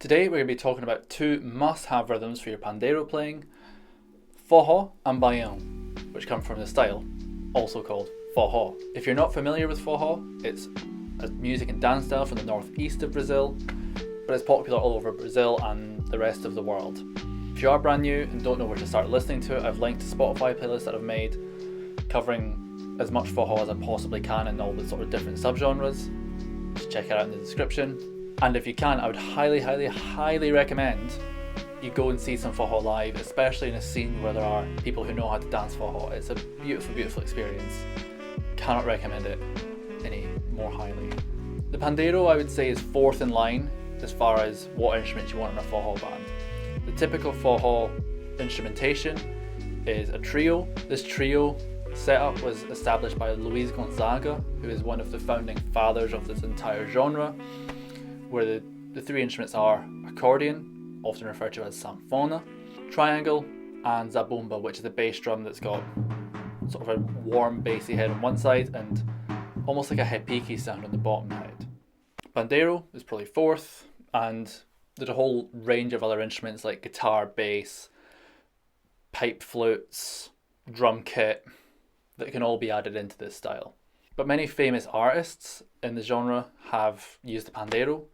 Today we're going to be talking about two must-have rhythms for your Pandeiro playing, Forró and Baião, which come from the style, also called Forró. If you're not familiar with Forró, it's a music and dance style from the northeast of Brazil, but it's popular all over Brazil and the rest of the world. If you are brand new and don't know where to start listening to it, I've linked to Spotify playlists that I've made covering as much Forró as I possibly can in all the sort of different subgenres. Just check it out in the description. And if you can, I would highly recommend you go and see some Forró live, especially in a scene where there are people who know how to dance Forró. It's a beautiful experience. Cannot recommend it any more highly. The Pandeiro, I would say, is fourth in line as far as what instruments you want in a Forró band. The typical Forró instrumentation is a trio. This trio setup was established by Luis Gonzaga, who is one of the founding fathers of this entire genre, where the three instruments are accordion, often referred to as sanfona, triangle, and zabumba, which is a bass drum that's got sort of a warm bassy head on one side and almost like a repique sound on the bottom head. Pandeiro is probably fourth, and there's a whole range of other instruments like guitar, bass, pipe flutes, drum kit that can all be added into this style. But many famous artists in the genre have used the Pandeiro,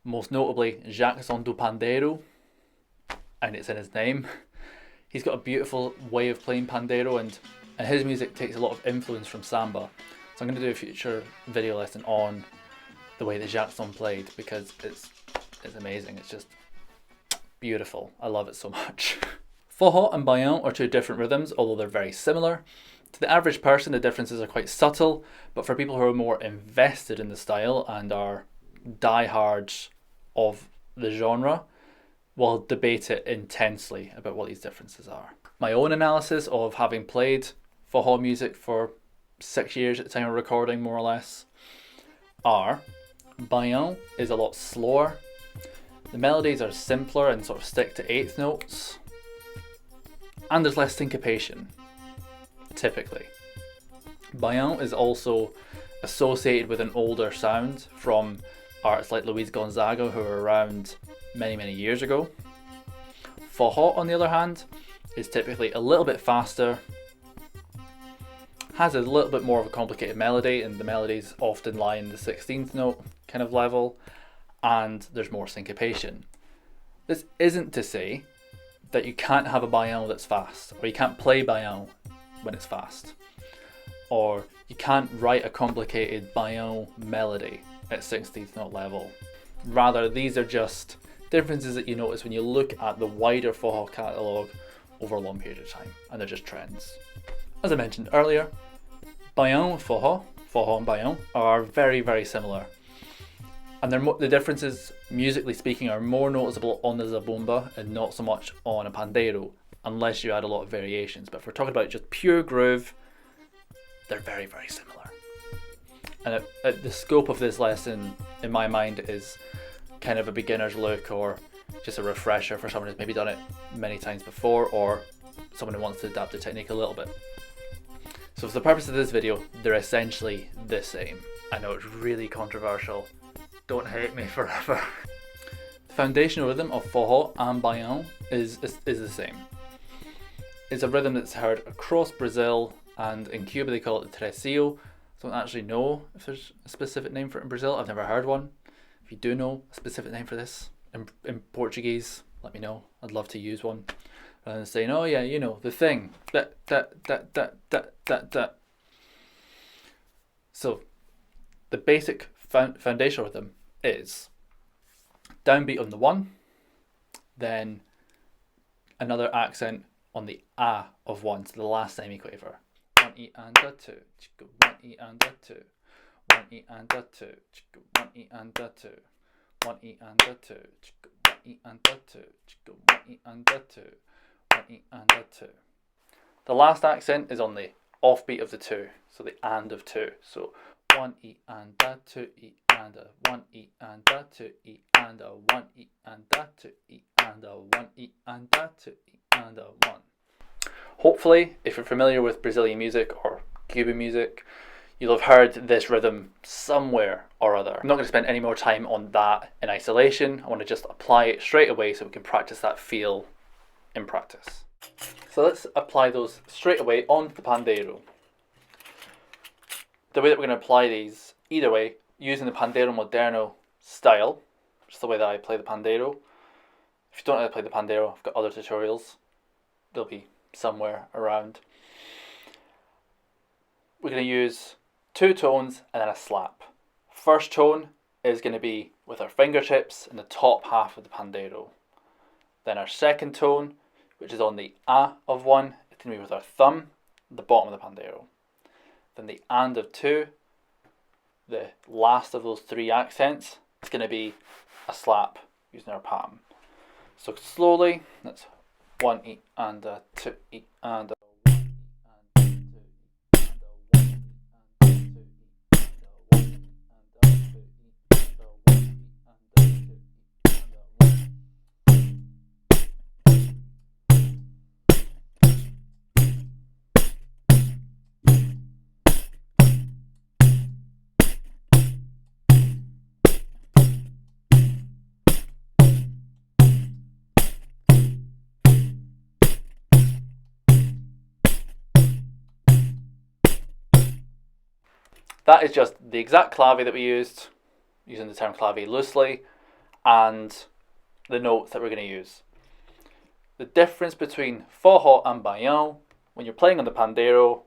most notably Jackson do Pandeiro, and it's in his name. He's got a beautiful way of playing Pandeiro, and his music takes a lot of influence from samba. So I'm going to do a future video lesson on the way that Jackson played, because it's amazing. It's just beautiful. I love it so much. Forró and Baião are two different rhythms, although they're very similar. To the average person, the differences are quite subtle, but for people who are more invested in the style and are diehards of the genre, we'll debate it intensely about what these differences are. My own analysis of having played Forró music for 6 years at the time of recording, more or less, are Baião is a lot slower. The melodies are simpler and sort of stick to eighth notes, and there's less syncopation, typically. Baião is also associated with an older sound from artists like Luis Gonzaga, who were around many years ago. Forró, on the other hand, is typically a little bit faster, has a little bit more of a complicated melody, and the melodies often lie in the 16th note kind of level, and there's more syncopation. This isn't to say that you can't have a Baião that's fast, or you can't play Baião when it's fast, or you can't write a complicated Baião melody at 16th note level. Rather, these are just differences that you notice when you look at the wider Forró catalogue over a long period of time, and they're just trends. As I mentioned earlier, Baião and Forró and Baião are very similar, and the differences, musically speaking, are more noticeable on the zabumba and not so much on a Pandeiro, unless you add a lot of variations. But if we're talking about just pure groove, they're very similar. And the scope of this lesson, in my mind, is kind of a beginner's look, or just a refresher for someone who's maybe done it many times before, or someone who wants to adapt the technique a little bit. So for the purpose of this video, they're essentially the same. I know it's really controversial. Don't hate me forever. The foundational rhythm of Forró and Baião is the same. It's a rhythm that's heard across Brazil, and in Cuba they call it the tresillo. I don't actually know if there's a specific name for it in Brazil. I've never heard one. If you do know a specific name for this in Portuguese, let me know. I'd love to use one. Rather than saying, oh yeah, you know, the thing. So the basic foundational rhythm is downbeat on the 1, then another accent on the A of 1, so the last semiquaver. 1 E and a 2, 1 E and a 2, 1 E and a 2, 1 E and a 2, 1 E and a 2, 1 E and a 2, 1 E and a 2, 1 E and a 2. The last accent is on the offbeat of the 2, so the and of 2. So 1 E and a 2 E and a 1 E and a 2 E and a 1 E and a 2 E and a 1 E and a 2 E and a 1. Hopefully, if you're familiar with Brazilian music or Cuban music, you'll have heard this rhythm somewhere or other. I'm not going to spend any more time on that in isolation. I want to just apply it straight away so we can practice that feel in practice. So let's apply those straight away onto the Pandeiro. The way that we're going to apply these, either way, using the Pandeiro moderno style, which is the way that I play the Pandeiro. If you don't know how to play the Pandeiro, I've got other tutorials. They'll be somewhere around. We're going to use 2 tones and then a slap. First tone is going to be with our fingertips in the top half of the Pandeiro. Then our second tone, which is on the A of 1, it's going to be with our thumb at the bottom of the Pandeiro. Then the and of 2, the last of those 3 accents, it's going to be a slap using our palm. So slowly, that's 1 E and a 2 E and a 1 E and a 2 E and a 1 E and a 2 E and a 1 E and a 2 E and a 1 E and a 2 E and a 1 E. That is just the exact clave that we used, using the term clave loosely, and the notes that we're going to use. The difference between forró and baião, when you're playing on the Pandeiro,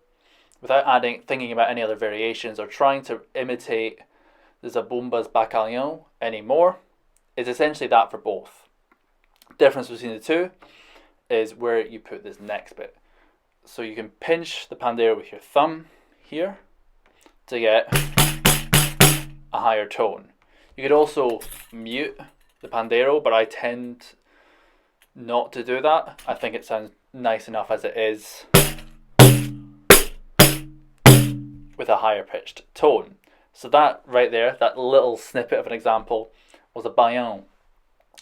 without thinking about any other variations or trying to imitate the zabumba's bacalhau anymore, is essentially that for both. Difference between the two is where you put this next bit. So you can pinch the Pandeiro with your thumb here to get a higher tone. You could also mute the Pandeiro, but I tend not to do that. I think it sounds nice enough as it is with a higher pitched tone. So that right there, that little snippet of an example, was a baião.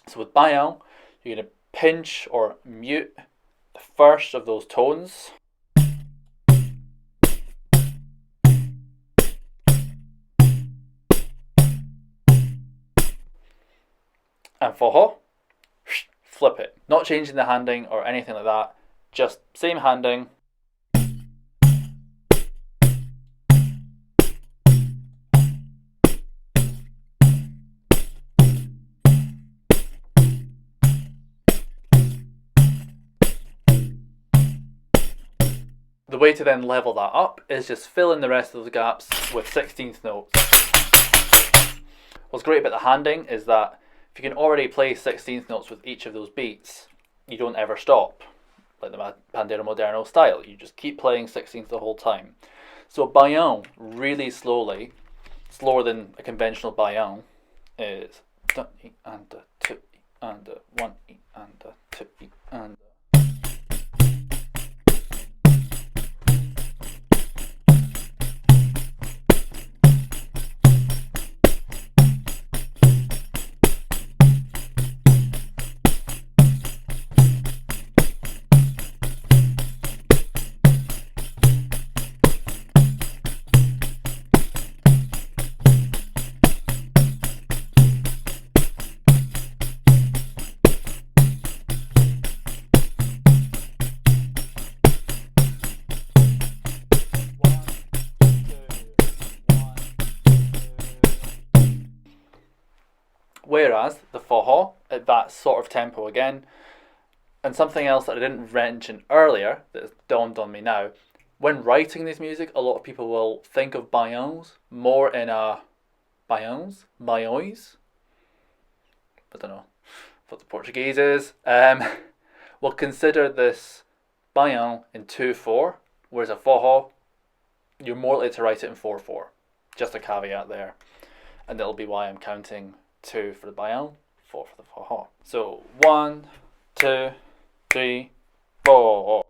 So with baião, you're going to pinch or mute the first of those tones. And forró, flip it. Not changing the handing or anything like that, just same handing. The way to then level that up is just fill in the rest of those gaps with 16th notes. What's great about the handing is that if you can already play 16th notes with each of those beats, you don't ever stop, like the Pandeiro moderno style. You just keep playing 16th the whole time. So baião, really slowly, slower than a conventional baião, is and a 2 and a 1 and a 2 and a. Whereas the forró, at that sort of tempo again, and something else that I didn't mention earlier that has dawned on me now, when writing this music, a lot of people will think of baiãos more in a baiões, I don't know what the Portuguese is. We'll consider this baião in 2/4, whereas a forró, you're more likely to write it in 4/4. Just a caveat there, and that'll be why I'm counting 2 for the baião, 4 for the forró. So 1, 2, 3, 4.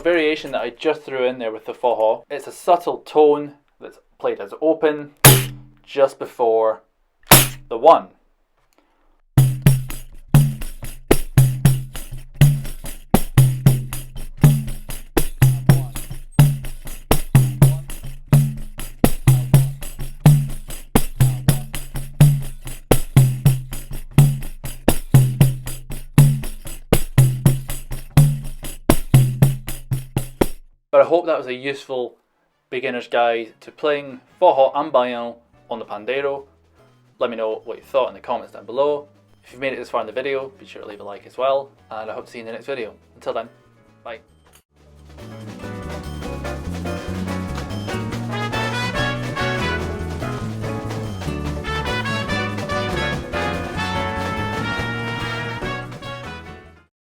variation that I just threw in there with the forró. It's a subtle tone that's played as open just before the 1. But I hope that was a useful beginner's guide to playing forró and baião on the Pandeiro. Let me know what you thought in the comments down below. If you've made it this far in the video, be sure to leave a like as well, and I hope to see you in the next video. Until then, bye.